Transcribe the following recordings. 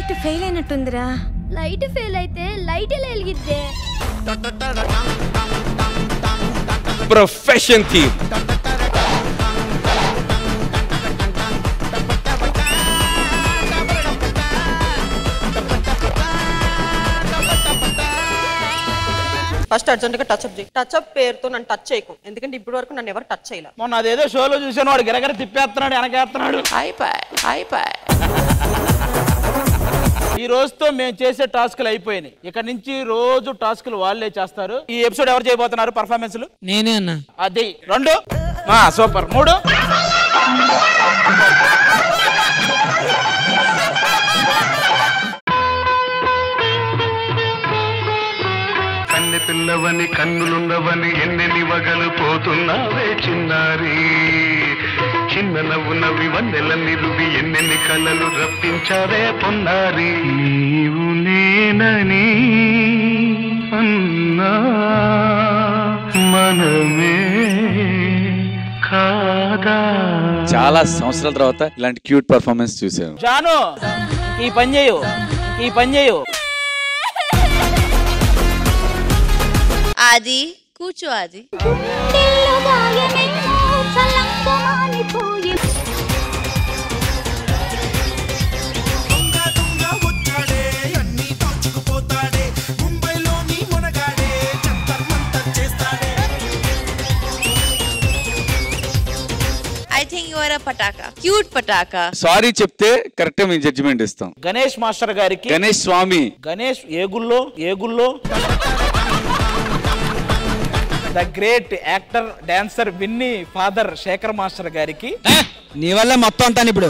Light fail అయినట్టుందిరా. Light fail అయితే light ఎలా వెలిగిద్దే? Profession theme. ఫస్ట్ అర్జెంట్ గా టచ్ అప్ చేయి. టచ్ అప్ పేరుతో నన్ను టచ్ చేయకు, ఎందుకంటే ఇప్పటి వరకు నన్ను ఎవరు టచ్ చేయలే. మొన్న అదేదో షోలో చూసాను, వాడు గిరగర తిప్పేస్తున్నాడు, వెనకేస్తున్నాడు. ఈ రోజుతో మేము చేసే టాస్క్లు అయిపోయినాయి. ఇక్కడ నుంచి రోజు టాస్క్లు వాళ్ళే చేస్తారు. ఈ ఎపిసోడ్ ఎవరు చేయబోతున్నారు పర్ఫార్మెన్స్? నేనే అన్న. అది 2 సూపర్. 3 కన్నె పిల్లవని కన్నులున్నవని ఎన్నెన్ని వగలు పోతున్నావే చిన్నారి, చిన్న నవ్వు నవ్వి వన్నెలన్ని రువి ఎన్నెన్ని కళ్ళలు రప్పించావే పొన్నారి. నీవు నేనని అన్నా మనమే కాదా. చాలా సంవత్సరాల తర్వాత ఇలాంటి క్యూట్ పర్ఫార్మెన్స్ చూసాను. జాను ఈ పని చేయు. ఆది కూర్చో. Aadi I think you are a పటాకా, క్యూట్ పటాకా. సారీ చెప్తే కరెక్ట్ మేము జడ్జిమెంట్ ఇస్తాం. గణేష్ మాస్టర్ గారికి, గణేష్ స్వామి, గణేష్ ఏగుల్లో ద గ్రేట్ యాక్టర్ డాన్సర్ విన్నీ ఫాదర్ శేఖర్ మాస్టర్ గారికి. నీ వల్ల మొత్తం అంతా ఇప్పుడు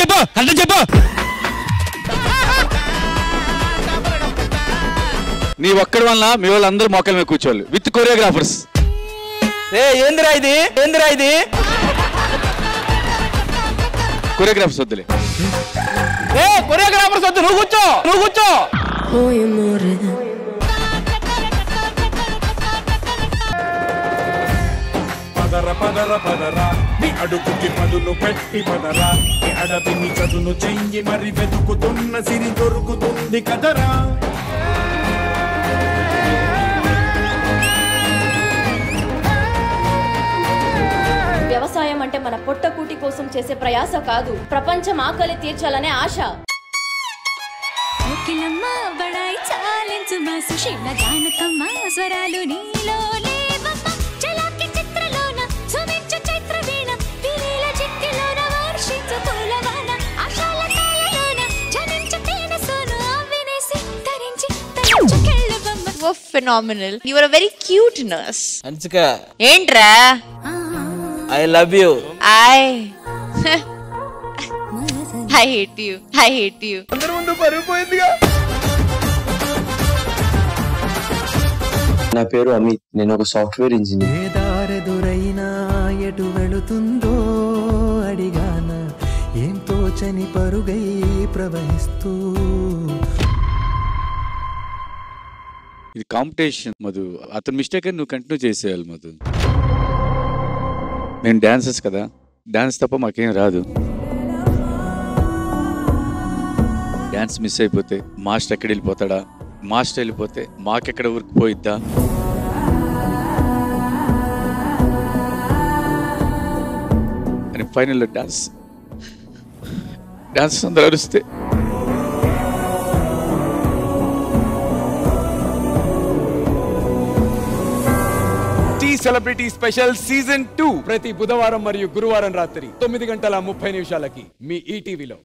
చెప్పు. నీ ఒక్కడి వల్ల మీ వాళ్ళందరూ మోకాల మీద కూర్చోవాలి విత్ కొరియోగ్రాఫర్స్. ఏందిరా ఇది? కొరియోగ్రాఫర్స్ వద్దులే. కొరియోగ్రాఫర్స్ వద్దు, నువ్వు కూర్చో. పదరా నీ అడుగుకి పదులు పెట్టి పదరా, నీ అడవిని చదును చెయ్యి మరి వెతుకుతున్న సిరి దొరుకుతుంది కదరా. వ్యవసాయం అంటే మన పొట్టకూటి కోసం చేసే ప్రయాస కాదు, ప్రపంచం ఆకలి తీర్చాలనే ఆశ. స్వరాలు నీలో phenomenal. You are a very cute nurse. Anchika. Entra. I love you. I hate you. అందరి ముందు పరిపోయిందిగా. నా పేరు అమిత్, నేను ఒక సాఫ్ట్వేర్ ఇంజనీర్. ఏ దారెదురైనా ఎటు వెళుతుందో అడిగాన, ఏం తోచని పరుగై ప్రవహిస్తూ. ఇది కాంపిటీషన్ మధు, అతని మిస్టేక్ అని నువ్వు కంటిన్యూ చేసేయాలి మధు. మేము డాన్సర్స్ కదా, డాన్స్ తప్ప మాకేం రాదు. డాన్స్ మిస్ అయిపోతే మాస్టర్ ఎక్కడ వెళ్ళిపోతాడా, మాస్టర్ వెళ్ళిపోతే మాకెక్కడ ఊరికి పోయిద్దా. అని ఫైనల్లో డాన్స్ అందరూ అరుస్తే సెలబ్రిటీ స్పెషల్ సీజన్ 2 ప్రతి బుధవారం మరియు గురువారం రాత్రి 9:30 మీ ఈటీవీలో.